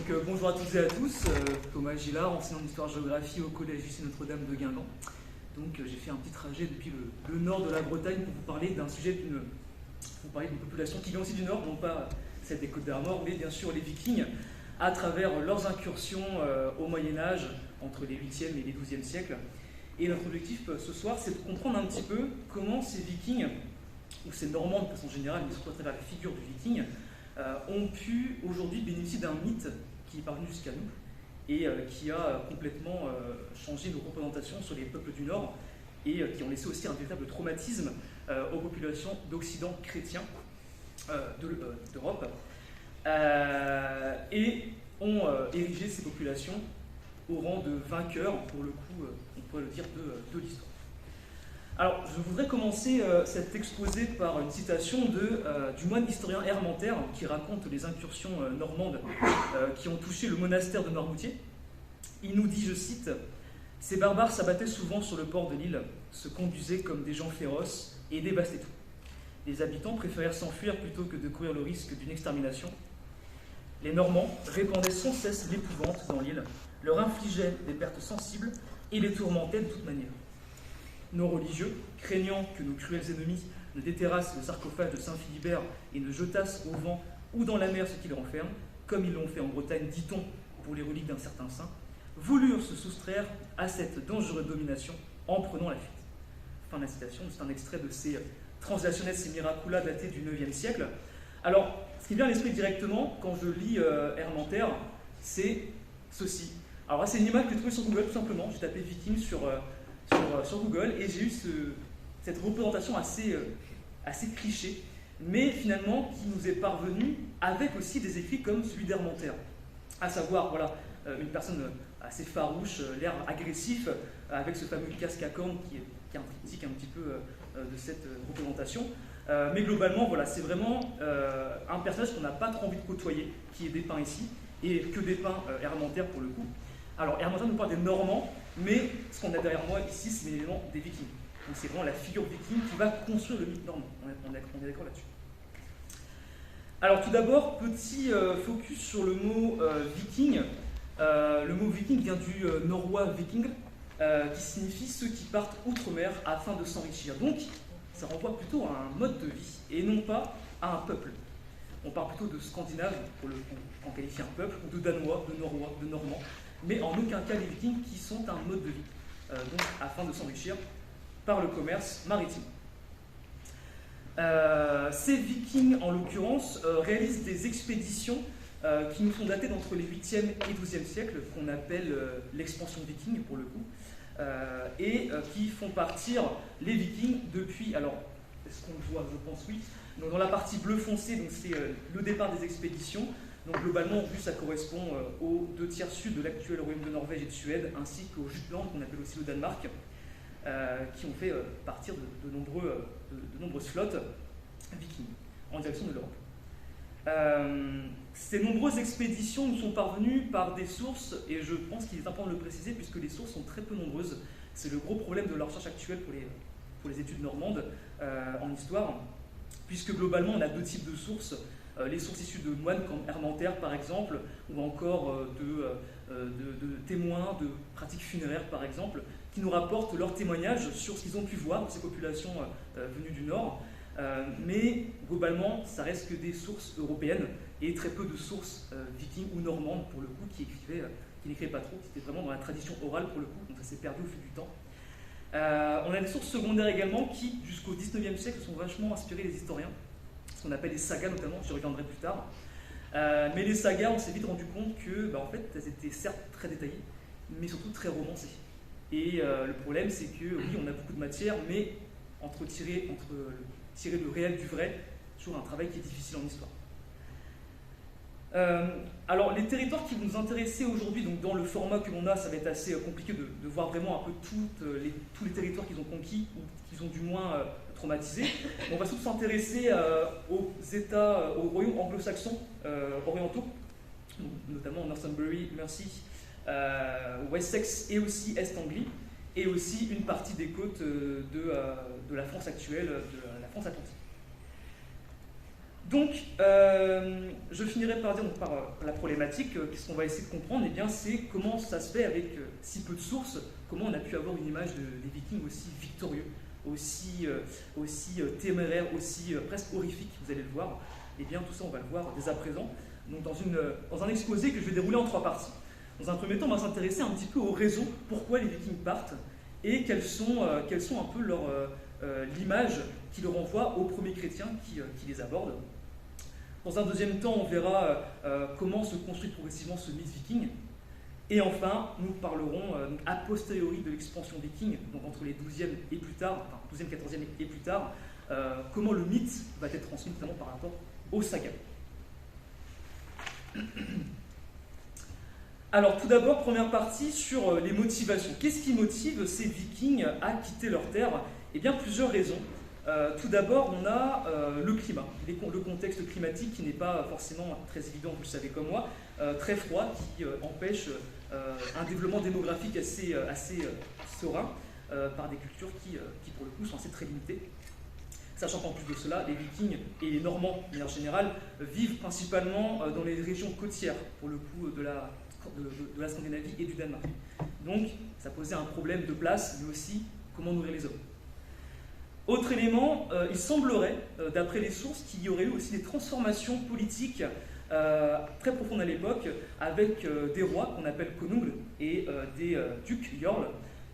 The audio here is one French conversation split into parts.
Bonjour à toutes et à tous, Thomas Gillard, enseignant d'histoire-géographie au collège lycée Notre-Dame de Guingamp. J'ai fait un petit trajet depuis le nord de la Bretagne pour vous parler d'un sujet, d'une population qui vient aussi du nord, non pas celle des Côtes d'Armor, mais bien sûr les Vikings, à travers leurs incursions au Moyen-Âge, entre les 8e et les 12e siècles. Et notre objectif ce soir, c'est de comprendre un petit peu comment ces Vikings, ou ces Normands de façon générale, mais surtout à travers la figure du Viking, ont pu aujourd'hui bénéficier d'un mythe qui est parvenu jusqu'à nous et qui a complètement changé nos représentations sur les peuples du Nord et qui ont laissé aussi un véritable traumatisme aux populations d'Occident chrétien d'Europe et ont érigé ces populations au rang de vainqueurs, pour le coup, on pourrait le dire, de l'histoire. Alors, je voudrais commencer cet exposé par une citation du moine historien Hermantère qui raconte les incursions normandes qui ont touché le monastère de Noirmoutier. Il nous dit, je cite, « Ces barbares s'abattaient souvent sur le port de l'île, se conduisaient comme des gens féroces et dévastaient tout. Les habitants préférèrent s'enfuir plutôt que de courir le risque d'une extermination. Les Normands répandaient sans cesse l'épouvante dans l'île, leur infligeaient des pertes sensibles et les tourmentaient de toute manière. Nos religieux, craignant que nos cruels ennemis ne déterrassent le sarcophage de Saint-Philibert et ne jetassent au vent ou dans la mer ce qui le renferme, comme ils l'ont fait en Bretagne, dit-on, pour les reliques d'un certain saint, voulurent se soustraire à cette dangereuse domination en prenant la fuite. » Fin de la citation, c'est un extrait de ces Translationes et Miracula datés du IXe siècle. Alors, ce qui vient à l'esprit directement, quand je lis Hermantère, c'est ceci. Alors là, c'est une image que j'ai trouvée sur Google, tout simplement. J'ai tapé Viking sur Google et j'ai eu cette représentation assez cliché, mais finalement qui nous est parvenue avec aussi des écrits comme celui d'Hermantère. À savoir, voilà, une personne assez farouche, l'air agressif, avec ce fameux casque à cornes qui est un critique un petit peu de cette représentation. Mais globalement, voilà, c'est vraiment un personnage qu'on n'a pas trop envie de côtoyer, qui est dépeint ici, et que dépeint Hermantère pour le coup. Alors, Hermantère nous parle des Normands, mais ce qu'on a derrière moi ici, c'est l'élément des Vikings. Donc c'est vraiment la figure viking qui va construire le mythe normand. On est d'accord là-dessus. Alors tout d'abord, petit focus sur le mot viking. Le mot viking vient du norrois viking, qui signifie ceux qui partent outre-mer afin de s'enrichir. Donc ça renvoie plutôt à un mode de vie et non pas à un peuple. On parle plutôt de Scandinaves pour en qualifier un peuple, ou de Danois, de Norrois, de Normands, mais en aucun cas les Vikings qui sont un mode de vie, donc afin de s'enrichir par le commerce maritime. Ces Vikings, en l'occurrence, réalisent des expéditions qui nous sont datées d'entre les 8e et 12e siècles, qu'on appelle l'expansion viking pour le coup, et qui font partir les Vikings depuis, alors, est-ce qu'on le voit? Je pense oui. Donc dans la partie bleu foncé, donc c'est le départ des expéditions. Donc globalement, vu ça correspond aux 2/3 sud de l'actuel royaume de Norvège et de Suède, ainsi qu'au Jutland, qu'on appelle aussi le Danemark, qui ont fait partir de nombreuses flottes vikings en direction de l'Europe. Ces nombreuses expéditions nous sont parvenues par des sources, et je pense qu'il est important de le préciser, puisque les sources sont très peu nombreuses. C'est le gros problème de la recherche actuelle pour les études normandes en histoire, puisque globalement on a deux types de sources. Les sources issues de moines comme Hermantère par exemple, ou encore de témoins de pratiques funéraires par exemple, qui nous rapportent leurs témoignages sur ce qu'ils ont pu voir de ces populations venues du Nord. Mais globalement, ça reste que des sources européennes et très peu de sources vikings ou normandes pour le coup qui n'écrivaient pas trop. C'était vraiment dans la tradition orale pour le coup, donc ça s'est perdu au fil du temps. On a des sources secondaires également qui, jusqu'au 19e siècle, sont vachement inspirées des historiens, ce qu'on appelle les sagas notamment, j'y reviendrai plus tard. Mais les sagas, on s'est vite rendu compte que, en fait, elles étaient certes très détaillées, mais surtout très romancées. Et le problème, c'est que oui, on a beaucoup de matière, mais entre tirer le réel du vrai, c'est toujours un travail qui est difficile en histoire. Alors, les territoires qui vont nous intéresser aujourd'hui, donc dans le format que l'on a, ça va être assez compliqué de voir vraiment un peu tous les territoires qu'ils ont conquis ou qu'ils ont du moins traumatisés. On va surtout s'intéresser aux royaumes anglo-saxons orientaux, notamment Northumbrie, Mercie, Wessex et aussi Est-Anglie, et aussi une partie des côtes de la France actuelle, de la France atlantique. Donc, je finirai par dire par la problématique, qu'est-ce qu'on va essayer de comprendre, eh bien, c'est comment ça se fait avec si peu de sources, comment on a pu avoir une image des Vikings aussi victorieux, aussi téméraire, aussi presque horrifique, vous allez le voir. Eh bien, tout ça, on va le voir dès à présent. Donc, dans un exposé que je vais dérouler en 3 parties. Dans un premier temps, on va s'intéresser un petit peu aux raisons pourquoi les Vikings partent et quelles sont un peu l'image qui leur renvoie aux premiers chrétiens qui les abordent. Dans un deuxième temps, on verra comment se construit progressivement ce mythe viking. Et enfin, nous parlerons a posteriori de l'expansion viking, donc entre les 12e et plus tard, enfin 12e, 14e et plus tard, comment le mythe va être transmis notamment par rapport aux sagas. Alors tout d'abord, première partie sur les motivations. Qu'est-ce qui motive ces Vikings à quitter leur terre? Eh bien, plusieurs raisons. Tout d'abord, on a le climat, le contexte climatique qui n'est pas forcément très évident, vous le savez comme moi, très froid, qui empêche un développement démographique assez serein par des cultures qui, pour le coup, sont assez très limitées. Sachant qu'en plus de cela, les Vikings et les Normands, de manière générale, vivent principalement dans les régions côtières, pour le coup, de la Scandinavie et du Danemark. Donc, ça posait un problème de place, mais aussi comment nourrir les hommes. Autre élément, il semblerait, d'après les sources, qu'il y aurait eu aussi des transformations politiques très profondes à l'époque, avec des rois qu'on appelle konungl et des ducs jarls,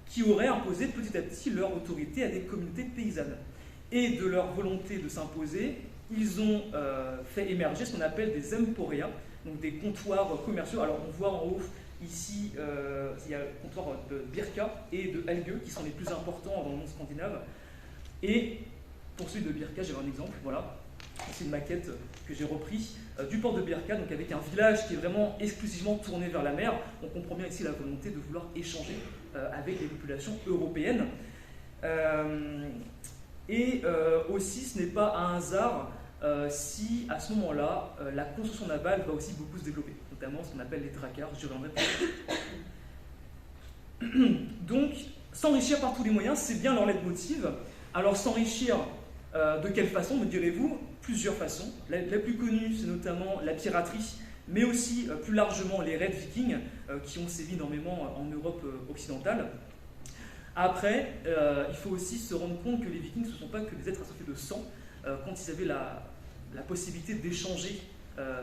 qui auraient imposé petit à petit leur autorité à des communautés paysannes. Et de leur volonté de s'imposer, ils ont fait émerger ce qu'on appelle des emporia, donc des comptoirs commerciaux. Alors on voit en haut ici, il y a le comptoir de Birka et de Helge qui sont les plus importants dans le monde scandinave. Et pour celui de Birka, j'ai un exemple, voilà. C'est une maquette que j'ai repris du port de Birka, donc avec un village qui est vraiment exclusivement tourné vers la mer. On comprend bien ici la volonté de vouloir échanger avec les populations européennes. Aussi, ce n'est pas un hasard si, à ce moment-là, la construction navale va aussi beaucoup se développer, notamment ce qu'on appelle les dracars, je reviendrai plus. Donc, s'enrichir par tous les moyens, c'est bien leur leitmotiv. Alors, s'enrichir de quelle façon, me direz-vous? Plusieurs façons. La plus connue, c'est notamment la piraterie, mais aussi, plus largement, les raids vikings, qui ont sévi énormément en Europe occidentale. Après, il faut aussi se rendre compte que les Vikings ne sont pas que des êtres assoiffés de sang. Quand ils avaient la possibilité d'échanger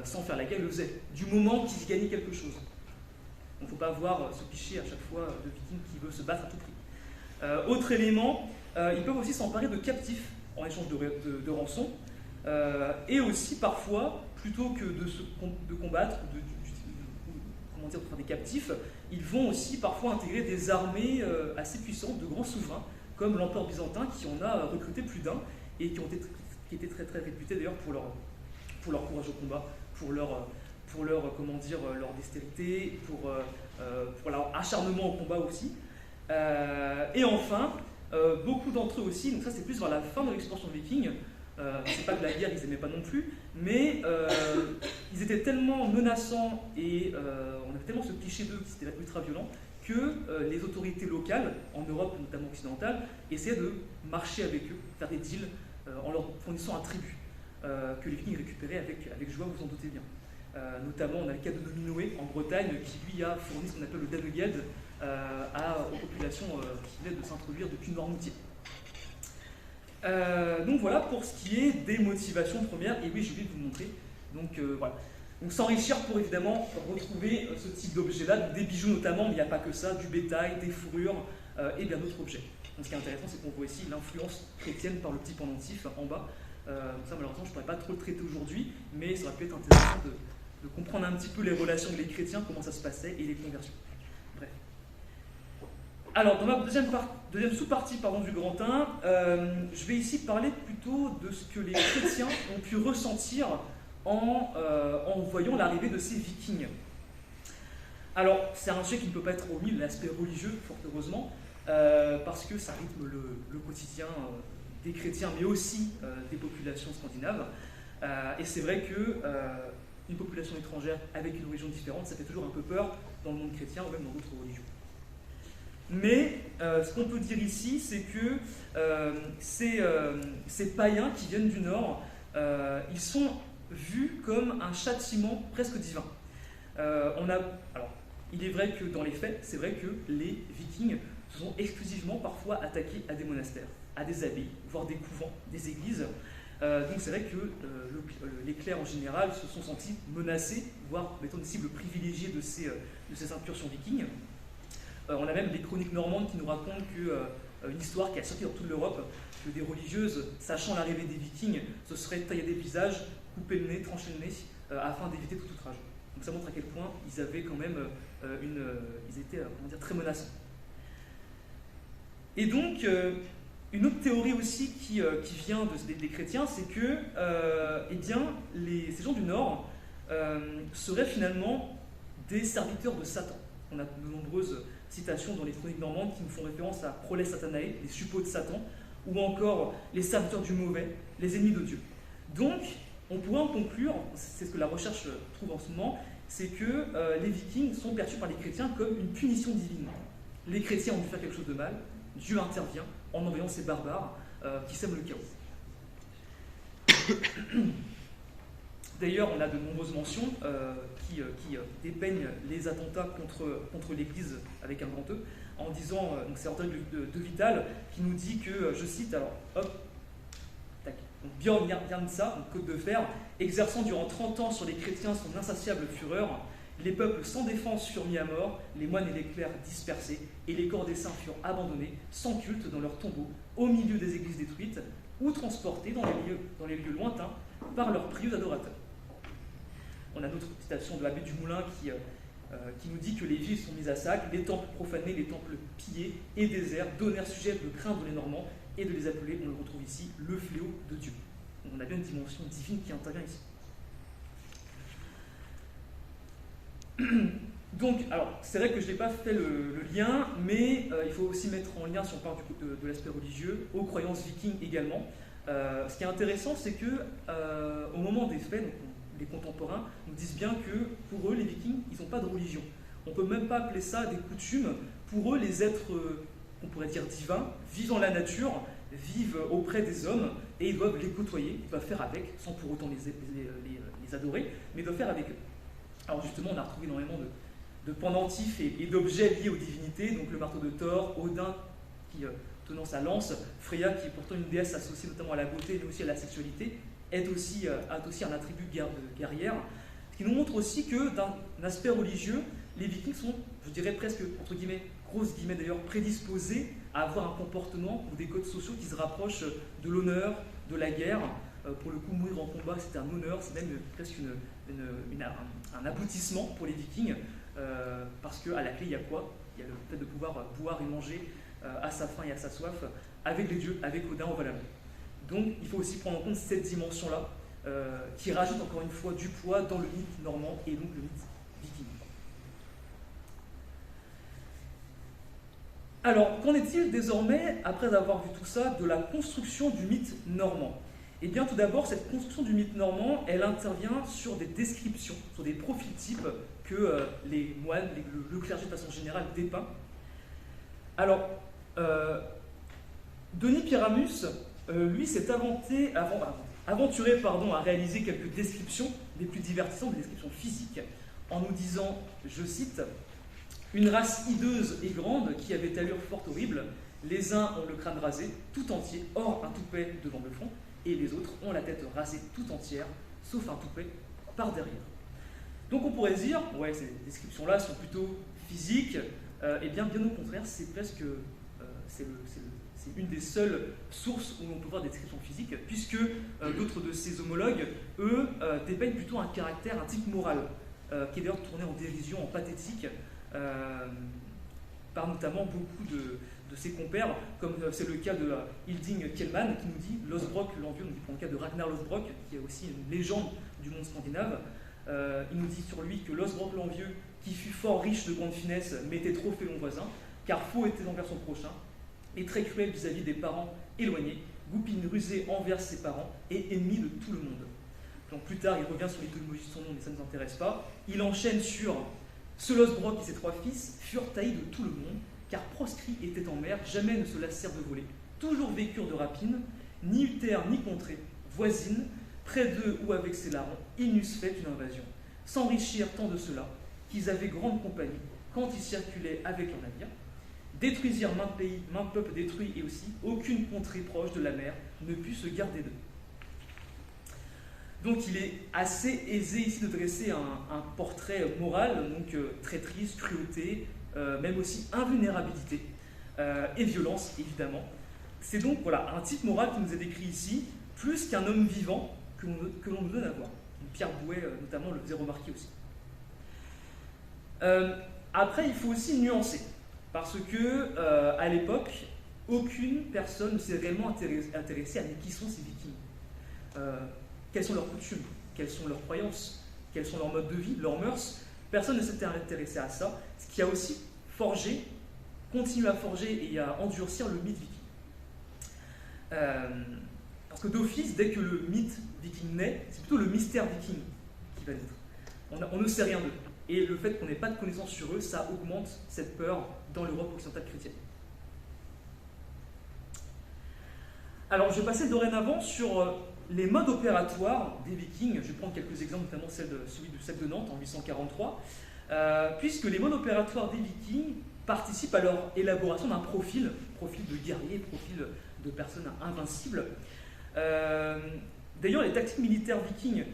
sans faire la guerre, ils le faisaient, du moment qu'ils y gagnaient quelque chose. Donc il ne faut pas avoir ce cliché à chaque fois de Viking qui veut se battre à tout prix. Autre élément, ils peuvent aussi s'emparer de captifs en échange de rançons, et aussi parfois, plutôt que de combattre, de prendre des captifs, ils vont aussi parfois intégrer des armées assez puissantes de grands souverains, comme l'empereur byzantin qui en a recruté plus d'un et qui étaient très très réputés d'ailleurs pour leur courage au combat, pour leur dextérité, pour leur acharnement au combat aussi. Et enfin, beaucoup d'entre eux aussi, donc ça c'est plus vers la fin de l'expansion viking, c'est pas que la guerre ils n'aimaient pas non plus, mais ils étaient tellement menaçants et on avait tellement ce cliché d'eux qui était ultra violent que les autorités locales, en Europe notamment occidentale, essayaient de marcher avec eux, faire des deals en leur fournissant un tribut que les Vikings récupéraient avec joie, vous en doutez bien. Notamment, on a le cas de Nominoé en Bretagne qui lui a fourni ce qu'on appelle le Danegeld aux populations qui venaient de s'introduire depuis Noirmoutier. Donc voilà pour ce qui est des motivations premières, et oui, j'ai oublié de vous montrer. Donc voilà. Donc s'enrichir pour évidemment retrouver ce type d'objets-là, des bijoux notamment, mais il n'y a pas que ça, du bétail, des fourrures et bien d'autres objets. Donc ce qui est intéressant, c'est qu'on voit ici l'influence chrétienne par le petit pendentif en bas. Ça malheureusement, je ne pourrais pas trop le traiter aujourd'hui, mais ça aurait pu être intéressant de comprendre un petit peu les relations avec les chrétiens, comment ça se passait, et les conversions. Bref. Alors, dans ma deuxième sous-partie du Grand 1, je vais ici parler plutôt de ce que les chrétiens ont pu ressentir en voyant l'arrivée de ces vikings. Alors, c'est un sujet qui ne peut pas être omis, l'aspect religieux, fort heureusement, parce que ça rythme le quotidien des chrétiens, mais aussi des populations scandinaves. Et c'est vrai que une population étrangère avec une religion différente, ça fait toujours un peu peur dans le monde chrétien ou même dans d'autres religions. Mais ce qu'on peut dire ici, c'est que ces païens qui viennent du Nord ils sont vus comme un châtiment presque divin. Alors, il est vrai que dans les faits, c'est vrai que les Vikings se sont exclusivement parfois attaqués à des monastères, à des abbayes, voire des couvents, des églises. Donc c'est vrai que les clercs en général se sont sentis menacés, voire étant des cibles privilégiées de ces incursions vikings. On a même des chroniques normandes qui nous racontent une histoire qui a sorti dans toute l'Europe, que des religieuses, sachant l'arrivée des Vikings, se seraient taillées des visages, coupé le nez, tranché le nez, afin d'éviter tout outrage. Donc ça montre à quel point ils avaient quand même ils étaient très menaçants. Et donc, une autre théorie aussi qui vient des chrétiens, c'est que ces gens du Nord seraient finalement des serviteurs de Satan. On a de nombreuses citations dans les chroniques normandes qui nous font référence à Proles Satanae, les suppôts de Satan, ou encore les serviteurs du mauvais, les ennemis de Dieu. Donc, on pourrait en conclure, c'est ce que la recherche trouve en ce moment, c'est que les Vikings sont perçus par les chrétiens comme une punition divine. Les chrétiens ont dû faire quelque chose de mal, Dieu intervient en envoyant ces barbares qui sèment le chaos. D'ailleurs, on a de nombreuses mentions qui dépeignent les attentats contre l'Église avec un grand E, en disant, donc c'est Antoine de Vital qui nous dit que, je cite, alors hop, tac, donc Björn Jarnsa, Côte de Fer, exerçant durant 30 ans sur les chrétiens son insatiable fureur, les peuples sans défense furent mis à mort, les moines et les clercs dispersés, et les corps des saints furent abandonnés, sans culte dans leurs tombeaux, au milieu des églises détruites, ou transportés dans les lieux lointains par leurs prieux adorateurs. On a d'autres citations de l'abbé du Moulin qui nous dit que les villes sont mises à sac, les temples profanés, les temples pillés et déserts donnèrent sujet de craindre les Normands et de les appeler, on le retrouve ici, le fléau de Dieu. Donc on a bien une dimension divine qui intervient ici. Donc, alors, c'est vrai que je n'ai pas fait le lien, mais il faut aussi mettre en lien, si on parle de l'aspect religieux, aux croyances vikings également. Ce qui est intéressant, c'est que au moment des faits, donc, les contemporains nous disent bien que pour eux, les Vikings, ils n'ont pas de religion. On ne peut même pas appeler ça des coutumes. Pour eux, les êtres, on pourrait dire divins, vivent dans la nature, vivent auprès des hommes, et ils doivent les côtoyer, ils doivent faire avec, sans pour autant les adorer, mais ils doivent faire avec eux. Alors justement, on a retrouvé énormément de pendentifs et d'objets liés aux divinités, donc le marteau de Thor, Odin qui tenant sa lance, Freya qui est pourtant une déesse associée notamment à la beauté mais aussi à la sexualité, a aussi un attribut guerrière, ce qui nous montre aussi que d'un aspect religieux, les Vikings sont, je dirais presque, entre guillemets, grosses guillemets d'ailleurs, prédisposés à avoir un comportement ou des codes sociaux qui se rapprochent de l'honneur, de la guerre. Pour le coup, mourir en combat, c'est un honneur, c'est même presque un aboutissement pour les Vikings, parce qu'à la clé, il y a quoi? Il y a le fait de pouvoir boire et manger à sa faim et à sa soif avec les dieux, avec Odin au Valhalla. Donc, il faut aussi prendre en compte cette dimension-là, qui rajoute encore une fois du poids dans le mythe normand et donc le mythe viking. Alors, qu'en est-il désormais, après avoir vu tout ça, de la construction du mythe normand? Eh bien, tout d'abord, cette construction du mythe normand, elle intervient sur des descriptions, sur des profils types que les moines, le clergé de façon générale dépeint. Alors, Denis Pyramus, lui, s'est aventuré à réaliser quelques descriptions, les plus divertissantes, des descriptions physiques, en nous disant, je cite, « Une race hideuse et grande qui avait allure fort horrible, les uns ont le crâne rasé tout entier, hors un toupet devant le front, et les autres ont la tête rasée tout entière, sauf un toupet par derrière. » Donc on pourrait se dire, ouais, ces descriptions-là sont plutôt physiques, et bien au contraire, c'est presque c'est une des seules sources où on peut voir des descriptions physiques, puisque d'autres de ses homologues, eux, dépeignent plutôt un caractère, un type moral, qui est d'ailleurs tourné en dérision, en pathétique, par notamment beaucoup de ses compères, comme c'est le cas de Hilding Kjellman, qui nous dit Losbrok l'envieux, donc pour le cas de Ragnar Losbrok, qui est aussi une légende du monde scandinave. Il nous dit sur lui que Losbrok l'envieux, qui fut fort riche de grande finesse, mais était trop félon voisin, car faux était envers son prochain, et très cruel vis-à-vis des parents éloignés, goupine rusée envers ses parents, et ennemi de tout le monde. Donc plus tard, il revient sur l'étymologie de son nom, mais ça ne nous intéresse pas. Il enchaîne sur ce Losbrok et ses 3 fils furent taillis de tout le monde, car proscrits étaient en mer, jamais ne se lassèrent de voler, toujours vécurent de rapine, ni utère ni contrée, voisine, près d'eux ou avec ses larrons, ils n'eussent fait une invasion. S'enrichir tant de cela, qu'ils avaient grande compagnie, quand ils circulaient avec leurs navires, détruisirent maint pays, maint peuple détruit, et aussi aucune contrée proche de la mer ne put se garder d'eux. Donc il est assez aisé ici de dresser un portrait moral, donc traîtrise, cruauté, même aussi invulnérabilité et violence, évidemment. C'est donc voilà, un type moral qui nous est décrit ici, plus qu'un homme vivant que l'on nous donne à voir. Pierre Bouet, notamment, le faisait remarquer aussi. Après, il faut aussi nuancer, parce que à l'époque, aucune personne ne s'est réellement intéressée à qui sont ces vikings. Quelles sont leurs coutumes, quelles sont leurs croyances, quels sont leurs modes de vie, leurs mœurs. Personne ne s'était intéressé à ça, ce qui a aussi forgé, continue à forger et à endurcir le mythe viking. Parce que d'office, dès que le mythe viking naît, c'est plutôt le mystère viking qui va naître. On ne sait rien d'eux. Et le fait qu'on n'ait pas de connaissances sur eux, ça augmente cette peur dans l'Europe occidentale chrétienne. Alors, je vais passer dorénavant sur les modes opératoires des Vikings. Je vais prendre quelques exemples, notamment celui du sac de Nantes en 843, puisque les modes opératoires des Vikings participent à leur élaboration d'un profil de guerrier, profil de personnes invincibles. D'ailleurs, les tactiques militaires vikings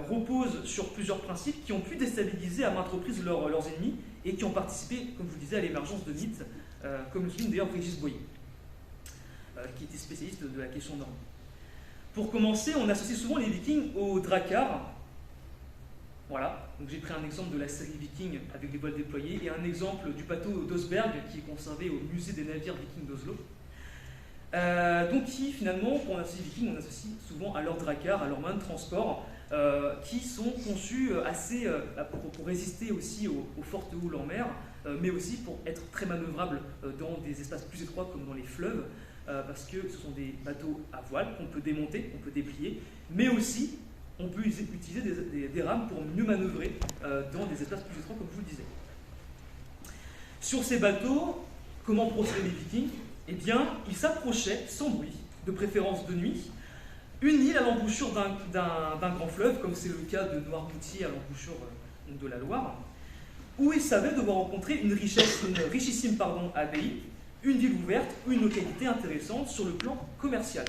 reposent sur plusieurs principes qui ont pu déstabiliser à maintes reprises leurs ennemis et qui ont participé, comme je vous disais, à l'émergence de mythes, comme le souligne d'ailleurs Régis Boyer, qui était spécialiste de la question normande. Pour commencer, on associe souvent les Vikings aux Drakkar. Voilà, donc j'ai pris un exemple de la série Viking avec les voiles déployées et un exemple du bateau d'Osberg qui est conservé au musée des navires vikings d'Oslo. Donc qui finalement, pour on associe Vikings, on associe souvent à leurs Drakkar, à leurs moyens de transport, qui sont conçus assez pour résister aussi aux fortes houles en mer, mais aussi pour être très manœuvrables dans des espaces plus étroits comme dans les fleuves, parce que ce sont des bateaux à voile qu'on peut démonter, qu'on peut déplier, mais aussi on peut utiliser des rames pour mieux manœuvrer dans des espaces plus étroits, comme je vous le disais. Sur ces bateaux, comment procédaient les Vikings? Eh bien, ils s'approchaient sans bruit, de préférence de nuit, une île à l'embouchure d'un grand fleuve, comme c'est le cas de Noirmoutier à l'embouchure de la Loire, où ils savaient devoir rencontrer une richissime abbaye, une ville ouverte ou une localité intéressante sur le plan commercial.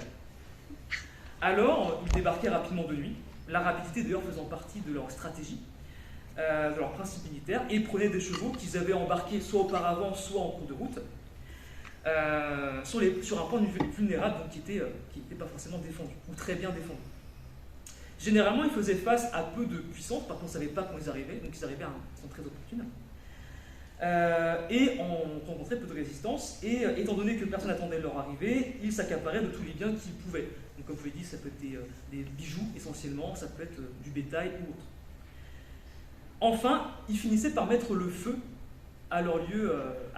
Alors, ils débarquaient rapidement de nuit, la rapidité d'ailleurs faisant partie de leur stratégie, de leur principe militaire, et prenaient des chevaux qu'ils avaient embarqués soit auparavant, soit en cours de route, sur un point vulnérable donc, qui n'était pas forcément défendu, ou très bien défendu. Généralement, ils faisaient face à peu de puissance, parce qu'on ne savait pas quand ils arrivaient, donc ils arrivaient à un moment très opportune. Et on rencontrait peu de résistance, et étant donné que personne n'attendait leur arrivée, ils s'accaparaient de tous les biens qu'ils pouvaient. Donc, comme je vous l'ai dit, ça peut être des bijoux essentiellement, ça peut être du bétail ou autre. Enfin, ils finissaient par mettre le feu à leur lieu,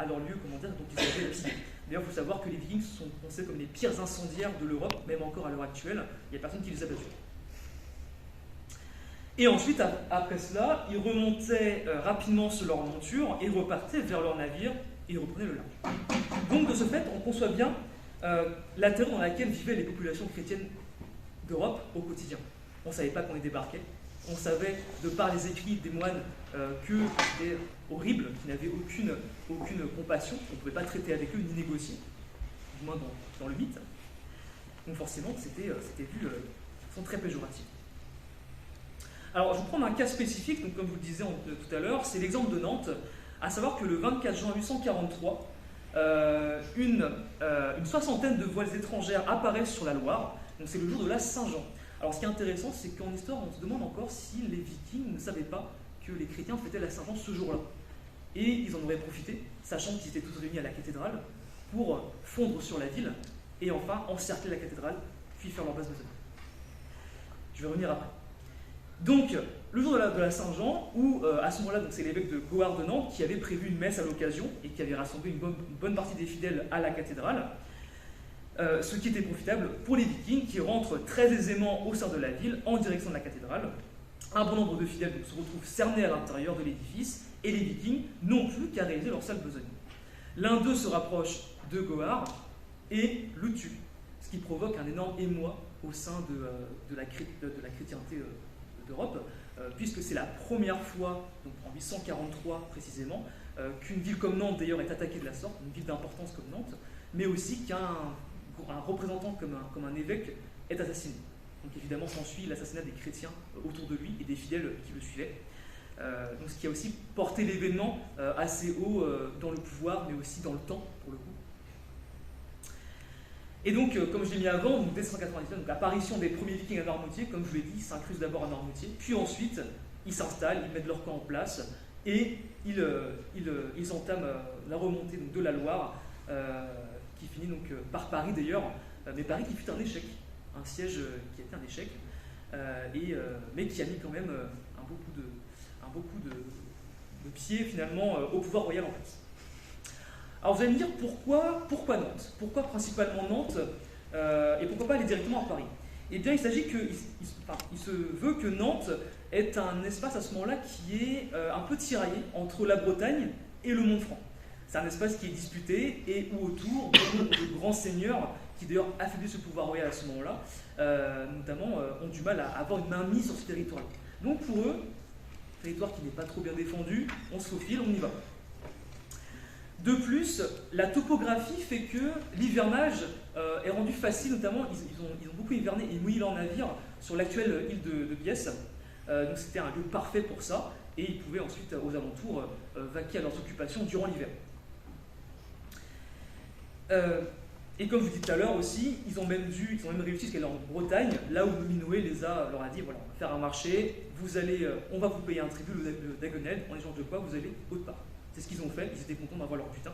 dont ils avaient l'habitude. D'ailleurs, il faut savoir que les Vikings sont considérés comme les pires incendiaires de l'Europe, même encore à l'heure actuelle. Il n'y a personne qui les a battus. Et ensuite, après cela, ils remontaient rapidement sur leur monture et repartaient vers leur navire et reprenaient le large. Donc, de ce fait, on conçoit bien la terreur dans laquelle vivaient les populations chrétiennes d'Europe au quotidien. On ne savait pas qu'on y débarquait. On savait, de par les écrits des moines, que c'était horrible, qu'ils n'avaient aucune compassion, on ne pouvait pas traiter avec eux ni négocier, du moins dans le mythe. Donc forcément, c'était vu de façon très péjorative. Alors, je vais prendre un cas spécifique, donc comme je vous le disais tout à l'heure, c'est l'exemple de Nantes, à savoir que le 24 juin 843, une soixantaine de voiles étrangères apparaissent sur la Loire, donc c'est le jour de la Saint-Jean. Alors ce qui est intéressant, c'est qu'en histoire, on se demande encore si les Vikings ne savaient pas que les chrétiens fêtaient la Saint-Jean ce jour-là. Et ils en auraient profité, sachant qu'ils étaient tous réunis à la cathédrale, pour fondre sur la ville, et enfin encercler la cathédrale, puis faire leur base besogne. Je vais revenir après. Donc, le jour de la Saint-Jean, où à ce moment-là, c'est l'évêque de Gohard de Nantes qui avait prévu une messe à l'occasion, et qui avait rassemblé une bonne partie des fidèles à la cathédrale, ce qui était profitable pour les Vikings qui rentrent très aisément au sein de la ville en direction de la cathédrale. Un bon nombre de fidèles se retrouvent cernés à l'intérieur de l'édifice et les Vikings n'ont plus qu'à réaliser leur sale besogne. L'un d'eux se rapproche de Gohard et le tue, ce qui provoque un énorme émoi au sein de la chrétienté d'Europe, puisque c'est la première fois, donc en 843 précisément, qu'une ville comme Nantes d'ailleurs est attaquée de la sorte, une ville d'importance comme Nantes, mais aussi qu'un représentant comme un évêque est assassiné. Donc évidemment s'ensuit l'assassinat des chrétiens autour de lui et des fidèles qui le suivaient. Donc ce qui a aussi porté l'événement assez haut dans le pouvoir, mais aussi dans le temps pour le coup. Et donc, comme je l'ai mis avant, donc dès 199, donc apparition des premiers vikings à Noirmoutier, comme je vous l'ai dit, ils s'incrustent d'abord à Noirmoutier, puis ensuite ils s'installent, ils mettent leur camp en place et ils entament la remontée donc, de la Loire, qui finit donc par Paris d'ailleurs, mais Paris qui fut un échec, un siège qui a été un échec, mais qui a mis quand même beaucoup de pieds finalement au pouvoir royal en place. Alors vous allez me dire pourquoi Nantes? Pourquoi principalement Nantes et pourquoi pas aller directement à Paris? Eh bien il s'agit il se veut que Nantes est un espace à ce moment-là qui est un peu tiraillé entre la Bretagne et le Mont-Franc. C'est un espace qui est disputé et où autour de grands seigneurs qui d'ailleurs affaiblissent ce pouvoir royal à ce moment-là, notamment ont du mal à avoir une mainmise sur ce territoire. Donc pour eux, territoire qui n'est pas trop bien défendu, on se faufile, on y va. De plus, la topographie fait que l'hivernage est rendu facile, notamment ils ont beaucoup hiverné et mouillé leur navire sur l'actuelle île de Biesse. Donc c'était un lieu parfait pour ça, et ils pouvaient ensuite, aux alentours, vaquer à leurs occupations durant l'hiver. Et comme je vous dis tout à l'heure aussi, ils ont même réussi jusqu'à aller en Bretagne, là où Minoé leur a dit voilà, on va faire un marché, on va vous payer un tribut, le Dagonel, en échange de quoi vous allez autre part. C'est ce qu'ils ont fait, ils étaient contents d'avoir leur butin.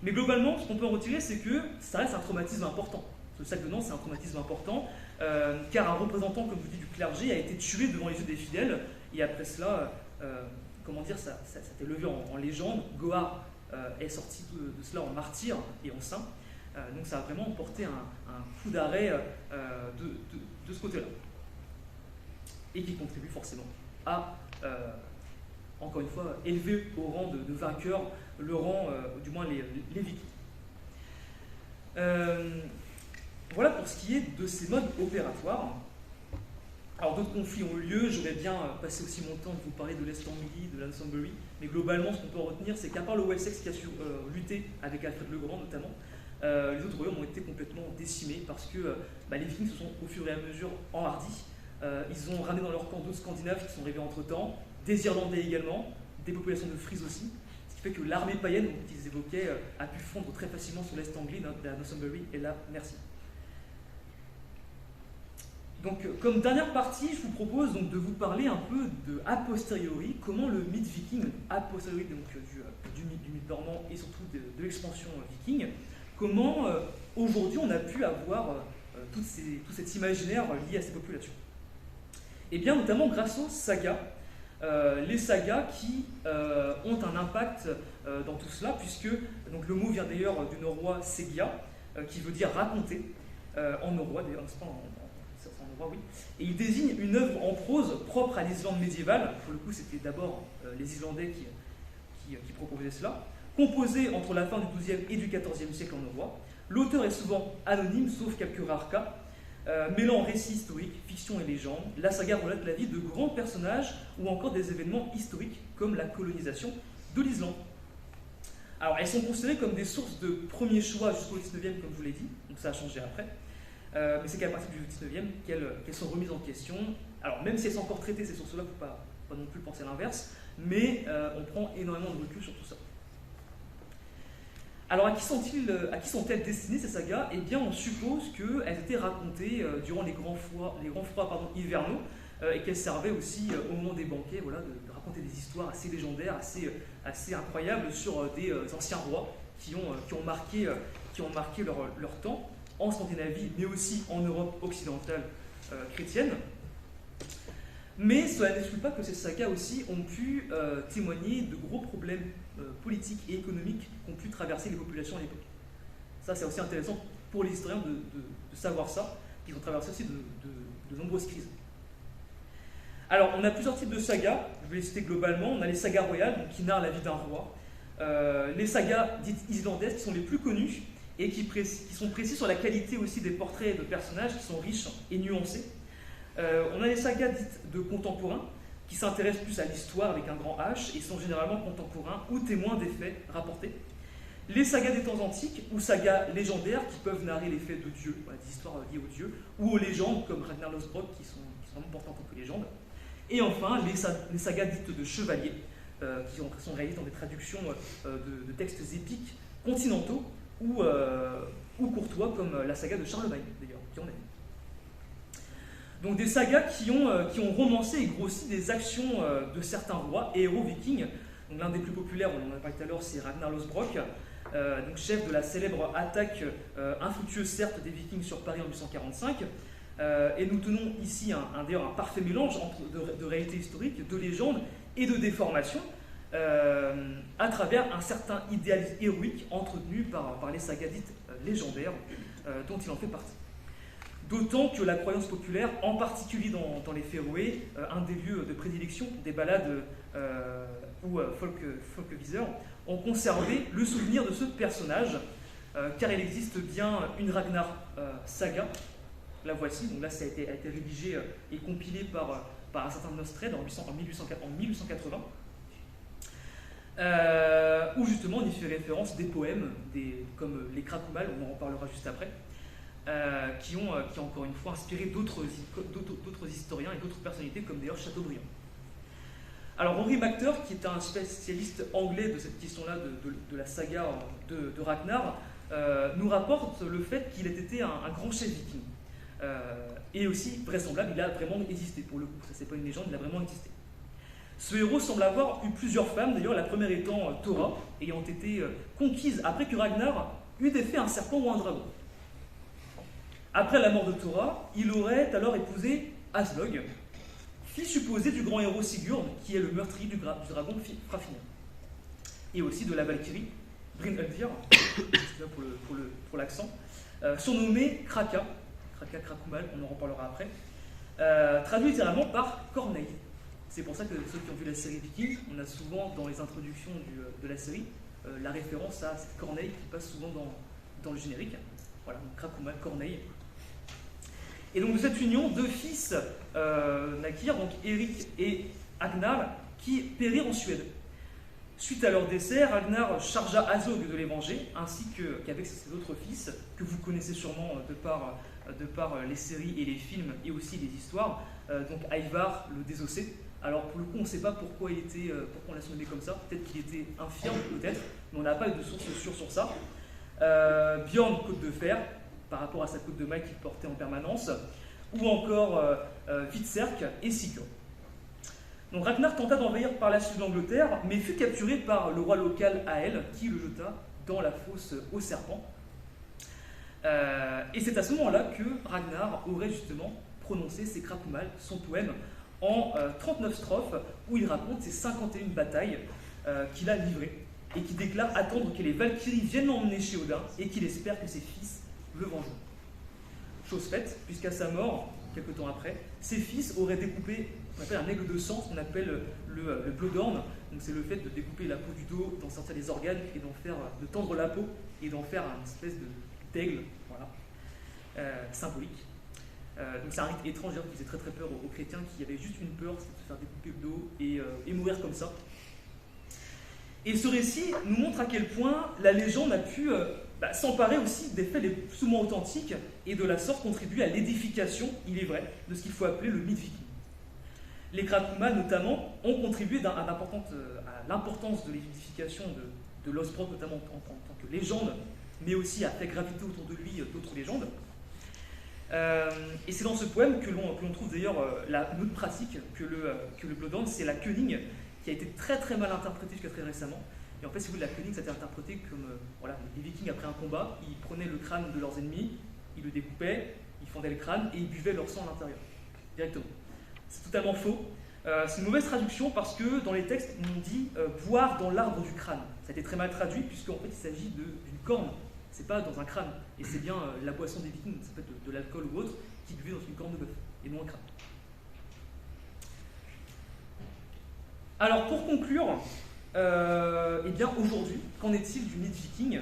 Mais globalement, ce qu'on peut en retirer, c'est que ça reste un traumatisme important. Ce sac de Nantes, c'est un traumatisme important, car un représentant, comme je vous dis, du clergé a été tué devant les yeux des fidèles, et après cela, ça s'est levé en légende. Goar est sorti de cela en martyr et en saint. Donc ça a vraiment porté un coup d'arrêt de ce côté-là. Et qui contribue forcément à, encore une fois, élever au rang de vainqueur le rang, du moins les Vikings. Voilà pour ce qui est de ces modes opératoires. Alors d'autres conflits ont eu lieu, j'aurais bien passé aussi mon temps de vous parler de l'East Anglie, de l'Ansumbury, mais globalement ce qu'on peut en retenir, c'est qu'à part le Wessex qui a su lutter avec Alfred le Grand notamment, les autres royaumes ont été complètement décimés parce que les Vikings se sont au fur et à mesure enhardis. Ils ont ramené dans leur camp d'autres Scandinaves qui sont arrivés entre-temps, des Irlandais également, des populations de Frise aussi, ce qui fait que l'armée païenne qu'ils évoquaient a pu fondre très facilement sur l'East Anglie, la Northumberland et la Mercie. Donc, comme dernière partie, je vous propose donc de vous parler un peu de a posteriori, comment le mythe viking, a posteriori donc, du mythe normand et surtout de l'expansion viking, comment aujourd'hui on a pu avoir tout cet imaginaire lié à ces populations. Et bien notamment grâce aux sagas, les sagas qui ont un impact dans tout cela, puisque donc, le mot vient d'ailleurs du norrois segia, qui veut dire raconter, en norrois d'ailleurs, c'est pas en norrois, oui, et il désigne une œuvre en prose propre à l'Islande médiévale. Pour le coup, c'était d'abord les Islandais qui proposaient cela, composée entre la fin du XIIe et du XIVe siècle en norrois. L'auteur est souvent anonyme, sauf quelques rares cas. Mêlant récits historiques, fiction et légende, la saga relate la vie de grands personnages ou encore des événements historiques comme la colonisation de l'Islande. Alors elles sont considérées comme des sources de premier choix jusqu'au XIXe, comme je vous l'ai dit, donc ça a changé après, mais c'est qu'à partir du XIXe qu'elles sont remises en question. Alors même si elles sont encore traitées ces sources-là, il ne faut pas non plus penser l'inverse, mais on prend énormément de recul sur tout ça. Alors, à qui sont-elles destinées ces sagas? Eh bien, on suppose qu'elles étaient racontées durant les grands froids hivernaux et qu'elles servaient aussi au moment des banquets, voilà, de raconter des histoires assez légendaires, assez incroyables sur des anciens rois qui ont marqué leur temps en Scandinavie, mais aussi en Europe occidentale chrétienne. Mais cela n'exclut pas que ces sagas aussi ont pu témoigner de gros problèmes politiques et économiques qu'ont pu traverser les populations à l'époque. Ça, c'est aussi intéressant pour les historiens de savoir ça, qu'ils ont traversé aussi de nombreuses crises. Alors, on a plusieurs types de sagas, je vais les citer globalement. On a les sagas royales, donc, qui narrent la vie d'un roi. Les sagas dites islandaises, qui sont les plus connues, et qui sont précis sur la qualité aussi des portraits de personnages qui sont riches et nuancés. On a les sagas dites de contemporains, qui s'intéressent plus à l'histoire avec un grand H et sont généralement contemporains ou témoins des faits rapportés. Les sagas des temps antiques ou sagas légendaires qui peuvent narrer les faits de Dieu, voilà, des histoires liées aux dieux, ou aux légendes comme Ragnar Lothbrok qui sont vraiment portées en tant que légendes. Et enfin, les sagas dites de chevaliers qui sont réalisées dans des traductions de textes épiques continentaux ou courtois comme la saga de Charlemagne d'ailleurs, qui en est. Donc des sagas qui ont romancé et grossi des actions de certains rois et héros vikings. Donc l'un des plus populaires, on en a parlé tout à l'heure, c'est Ragnar Lothbrok, donc chef de la célèbre attaque infructueuse certes des Vikings sur Paris en 1845. Et nous tenons ici d'ailleurs un parfait mélange de réalité historique, de légende et de déformation, à travers un certain idéalisme héroïque entretenu par les sagas dites légendaires dont il en fait partie. D'autant que la croyance populaire, en particulier dans les Féroé, un des lieux de prédilection des ballades ou folkviseurs, ont conservé le souvenir de ce personnage, car il existe bien une Ragnar saga. La voici, donc là ça a été rédigé et compilé par un certain Nostred en 1880, où justement on y fait référence des poèmes, comme les Krakumal, on en reparlera juste après, qui ont encore une fois inspiré d'autres historiens et d'autres personnalités, comme d'ailleurs Chateaubriand. Alors Rory McTurk, qui est un spécialiste anglais de cette question-là de la saga de Ragnar, nous rapporte le fait qu'il ait été un grand chef viking. Et aussi, vraisemblable, il a vraiment existé, pour le coup, ça c'est pas une légende, il a vraiment existé. Ce héros semble avoir eu plusieurs femmes, d'ailleurs la première étant Thora, ayant été conquise après que Ragnar eût défait un serpent ou un dragon. Après la mort de Thora, il aurait alors épousé Aslog, fille supposée du grand héros Sigurd, qui est le meurtrier du dragon Fafnir, et aussi de la Valkyrie Brynhildir, pour l'accent, surnommée Kraka, Krakumal, on en reparlera après, traduit littéralement par Corneille. C'est pour ça que ceux qui ont vu la série Viking, on a souvent dans les introductions de la série la référence à cette Corneille qui passe souvent dans le générique. Voilà, donc Krakumal, Corneille. Et donc de cette union, deux fils naquirent, donc Eric et Agnar, qui périrent en Suède. Suite à leur décès, Ragnar chargea Azog de les venger, ainsi qu'avec ses autres fils, que vous connaissez sûrement de par les séries et les films, et aussi les histoires, donc Ivar le désossé. Alors pour le coup, on ne sait pas pourquoi on l'a surnommé comme ça, peut-être qu'il était infirme, peut-être, mais on n'a pas de source sûre sur ça. Bjorn, côte de fer, par rapport à sa côte de maille qu'il portait en permanence, ou encore Hvitserk et Sigurd. Donc Ragnar tenta d'envahir par la suite l'Angleterre, mais fut capturé par le roi local Ael, qui le jeta dans la fosse au serpent. Et c'est à ce moment-là que Ragnar aurait justement prononcé ses Krakumal, son poème, en 39 strophes, où il raconte ses 51 batailles qu'il a livrées, et qui déclare attendre que les Valkyries viennent l'emmener chez Odin, et qu'il espère que ses fils le vengeront. Chose faite, puisqu'à sa mort, quelques temps après, ses fils auraient découpé ce qu'on appelle un aigle de sang, ce qu'on appelle le Bloodhorn. Donc c'est le fait de découper la peau du dos, d'en sortir les organes et de tendre la peau et d'en faire une espèce d'aigle, voilà, symbolique. Donc c'est un rite étrange qui faisait très très peur aux chrétiens qui avaient juste une peur, c'est de se faire découper le dos et mourir comme ça. Et ce récit nous montre à quel point la légende a pu s'emparer aussi des faits les plus souvent authentiques et de la sorte contribuer à l'édification, il est vrai, de ce qu'il faut appeler le mythe viking. Les Krakumal notamment ont contribué à l'importance de l'édification de Lothbrok, notamment en tant que légende, mais aussi à faire graviter autour de lui d'autres légendes. Et c'est dans ce poème que l'on trouve d'ailleurs une autre pratique que le Bloodhorn, c'est la König, qui a été très très mal interprétée jusqu'à très récemment. Et en fait, si vous voulez, la König, ça a été interprété comme les Vikings après un combat, ils prenaient le crâne de leurs ennemis, ils le découpaient, ils fendaient le crâne et ils buvaient leur sang à l'intérieur, directement. C'est totalement faux. C'est une mauvaise traduction parce que dans les textes, on dit boire dans l'arbre du crâne. Ça a été très mal traduit puisqu'en fait, il s'agit d'une corne. C'est pas dans un crâne. Et c'est bien la boisson des Vikings, ça peut être de l'alcool ou autre, qui buvait dans une corne de bœuf et non un crâne. Alors pour conclure, eh bien aujourd'hui, qu'en est-il du mythe viking ?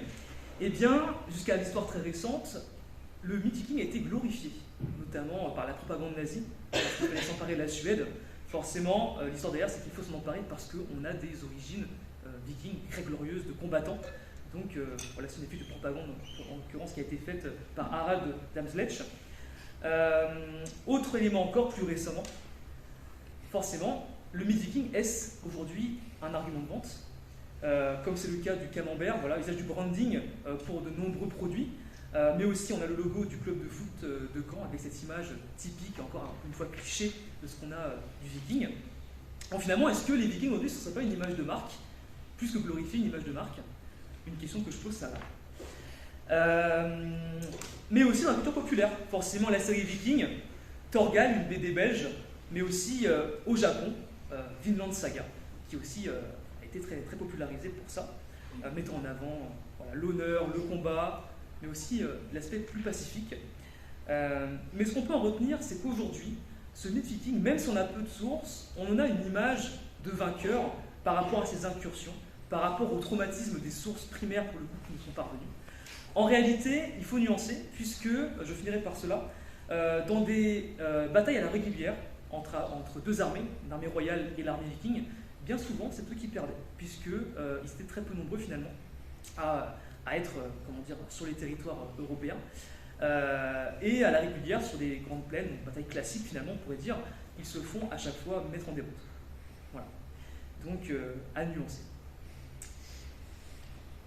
Eh bien, jusqu'à l'histoire très récente, le mythe viking a été glorifié, notamment par la propagande nazie, parce qu'il fallait s'emparer de la Suède. Forcément, l'histoire derrière, c'est qu'il faut s'en emparer parce qu'on a des origines vikings très glorieuses de combattants. Donc voilà, c'est une étude de propagande, en l'occurrence, qui a été faite par Harald Damslech. Autre élément encore, plus récemment, forcément, le mythe viking, est-ce aujourd'hui un argument de vente comme c'est le cas du camembert, voilà, usage du branding pour de nombreux produits, mais aussi on a le logo du club de foot de Caen avec cette image typique, encore une fois cliché de ce qu'on a du viking. Donc finalement, est-ce que les vikings aujourd'hui, ce ne serait pas une image de marque, plus que glorifier une image de marque? Une question que je pose, ça va. Mais aussi dans la culture populaire, forcément la série Viking, Thorgal, une BD belge, mais aussi au Japon, Vinland Saga, qui aussi a été très, très popularisé pour ça, mettant en avant voilà, l'honneur, le combat, mais aussi l'aspect plus pacifique. Mais ce qu'on peut en retenir, c'est qu'aujourd'hui, ce mythe viking, même si on a peu de sources, on en a une image de vainqueur par rapport à ses incursions, par rapport au traumatisme des sources primaires pour le coup qui nous sont parvenues. En réalité, il faut nuancer, puisque, je finirai par cela, dans des batailles à la régulière entre deux armées, l'armée royale et l'armée viking, bien souvent c'est eux qui perdaient, puisqu'ils étaient très peu nombreux finalement à être comment dire, sur les territoires européens. Et à la régulière, sur des grandes plaines, une bataille classique finalement, on pourrait dire, ils se font à chaque fois mettre en déroute. Voilà. Donc, à nuancer.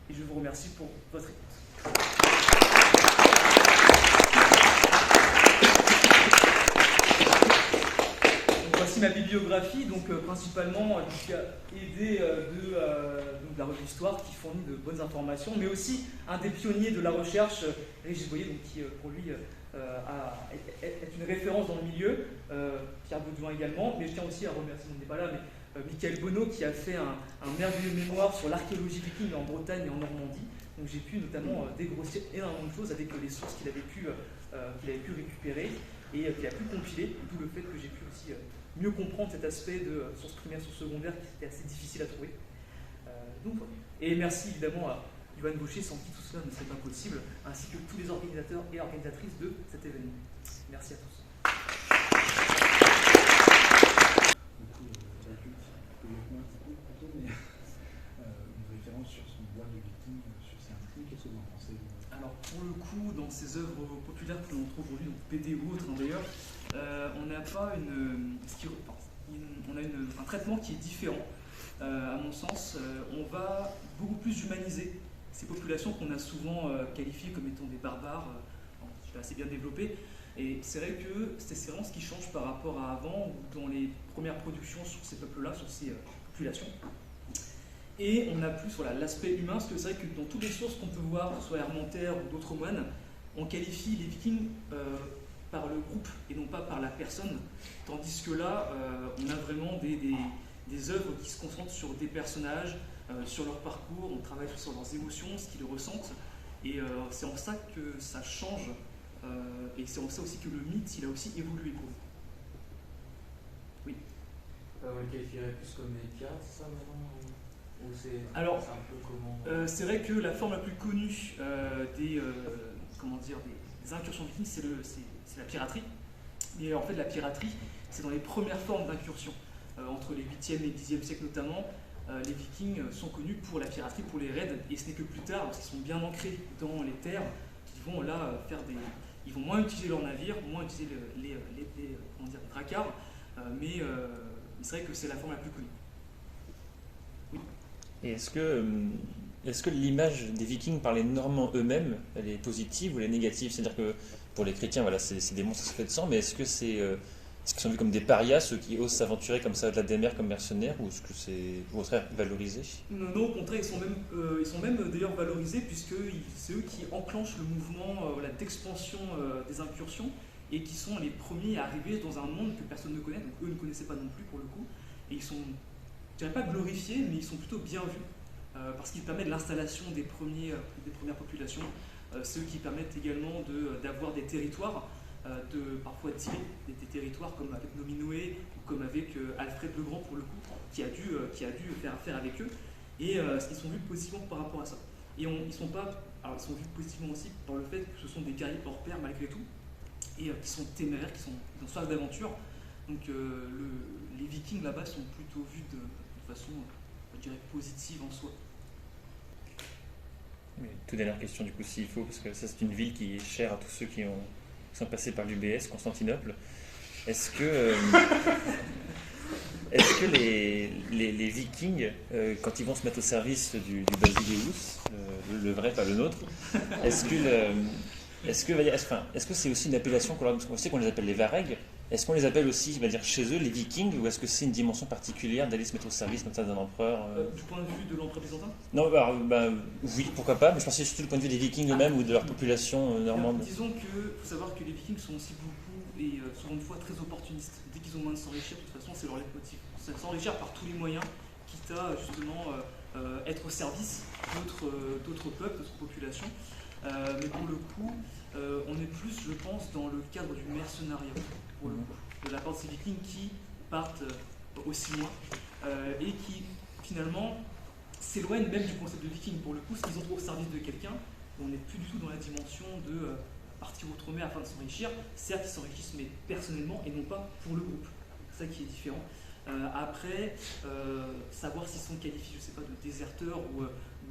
Et je vous remercie pour votre écoute. Donc, voici ma bibliographie, donc principalement qui a aidé de la revue Histoire, qui fournit de bonnes informations, mais aussi un des pionniers de la recherche, Régis Boyer, donc, qui pour lui est une référence dans le milieu, Pierre Baudouin également, mais je tiens aussi à remercier, on n'est pas là, mais Michael Bonneau qui a fait un merveilleux mémoire sur l'archéologie viking en Bretagne et en Normandie. Donc j'ai pu notamment dégrossir énormément de choses avec les sources qu'il avait pu récupérer et qu'il a pu compiler, d'où le fait que j'ai pu aussi mieux comprendre cet aspect de sources primaires, sources secondaires qui était assez difficile à trouver. Donc, voilà. Et merci évidemment à Yoann Baucher, sans qui tout cela ne serait pas possible, ainsi que tous les organisateurs et organisatrices de cet événement. Merci à tous. Une référence sur son bois de viking, sur ses intrigues, qu'est-ce que vous en pensez? Alors pour le coup, dans ces œuvres populaires que l'on trouve aujourd'hui, donc BD ou autres d'ailleurs, on n'a pas un traitement qui est différent. À mon sens, on va beaucoup plus humaniser ces populations qu'on a souvent qualifiées comme étant des barbares, je l'ai assez bien développé. Et c'est vrai que c'est vraiment ce qui change par rapport à avant, ou dans les premières productions sur ces peuples-là, sur ces populations. Et on a plus voilà, l'aspect humain, parce que c'est vrai que dans toutes les sources qu'on peut voir, que ce soit Hermantaire ou d'autres moines, on qualifie les vikings par le groupe et non pas par la personne, tandis que là, on a vraiment des œuvres qui se concentrent sur des personnages, sur leur parcours, on travaille sur leurs émotions, ce qu'ils ressentent, et c'est en ça que ça change, et c'est en ça aussi que le mythe, il a aussi évolué pour nous. Oui. On le qualifierait plus comme des pirates, c'est ça maintenant? Ou c'est Alors, un peu comment... c'est vrai que la forme la plus connue des incursions vikings, c'est la piraterie. Et en fait, la piraterie, c'est dans les premières formes d'incursion. Entre les 8e et 10e siècles notamment, les vikings sont connus pour la piraterie, pour les raids, et ce n'est que plus tard, lorsqu'ils sont bien ancrés dans les terres, qu'ils vont là ils vont moins utiliser leurs navires, moins utiliser les dracars, mais c'est vrai que c'est la forme la plus connue. Oui. Et est-ce que l'image des Vikings par les Normands eux-mêmes, elle est positive ou elle est négative? C'est-à-dire que pour les chrétiens, voilà, c'est des monstres faits de sang, mais est-ce qu'ils sont vus comme des parias, ceux qui osent s'aventurer comme ça au-delà des mers comme mercenaires, ou est-ce que c'est au contraire valorisé? Non, au contraire, ils sont même d'ailleurs valorisés, puisque c'est eux qui enclenchent le mouvement d'expansion des incursions, et qui sont les premiers à arriver dans un monde que personne ne connaît, donc eux ne connaissaient pas non plus pour le coup, et ils sont, je dirais pas glorifiés, mais ils sont plutôt bien vus, parce qu'ils permettent l'installation des premières populations. C'est eux qui permettent également d'avoir des territoires, de parfois tirer des territoires comme avec Nominoé ou comme avec Alfred le Grand pour le coup, qui a dû faire affaire avec eux, et ils sont vus positivement par rapport à ça. Et ils ne sont pas alors ils sont vus positivement aussi par le fait que ce sont des guerriers hors pair malgré tout, et qui sont téméraires, qui ont soif d'aventure. Donc les Vikings là-bas sont plutôt vus de façon, je dirais, positive en soi. Mais toute dernière question du coup, s'il faut, parce que ça c'est une ville qui est chère à tous ceux qui sont passés par l'UBS, Constantinople. Est-ce que les Vikings, quand ils vont se mettre au service du Basileus, le vrai, pas le nôtre, est-ce que c'est aussi une appellation on sait qu'on les appelle les Varegs, est-ce qu'on les appelle aussi, chez eux, les Vikings, ou est-ce que c'est une dimension particulière d'aller se mettre au service comme ça d'un empereur Du point de vue de l'empereur byzantin ? Non, oui, pourquoi pas, mais je pensais surtout du point de vue des Vikings eux-mêmes ou de leur population normande. Disons qu'il faut savoir que les Vikings sont aussi beaucoup et souvent de fois très opportunistes. Dès qu'ils ont moyen de s'enrichir, de toute façon, c'est leur leitmotiv. C'est s'enrichir par tous les moyens, quitte à justement être au service d'autres peuples, d'autres populations. Mais pour le coup, on est plus, je pense, dans le cadre du mercenariat, pour le coup, de la part de ces Vikings qui partent aussi loin et qui finalement s'éloignent même du concept de Viking. Pour le coup, ce qu'ils ont trouvé au service de quelqu'un, on n'est plus du tout dans la dimension de partir outre-mer afin de s'enrichir. Certes, ils s'enrichissent, mais personnellement et non pas pour le groupe. C'est ça qui est différent. Après, savoir s'ils sont qualifiés, je sais pas, de déserteurs ou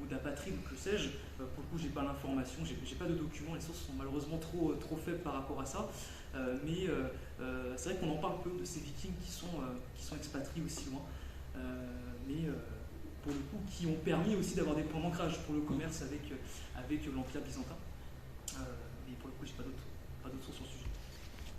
d'apatrides ou que sais-je, pour le coup, j'ai pas l'information, j'ai pas de documents, les sources sont malheureusement trop faibles par rapport à ça. Mais c'est vrai qu'on en parle peu de ces Vikings qui sont expatriés aussi loin. Mais pour le coup, qui ont permis aussi d'avoir des points d'ancrage pour le commerce avec l'Empire byzantin. Mais pour le coup, j'ai pas d'autres sources sur le sujet.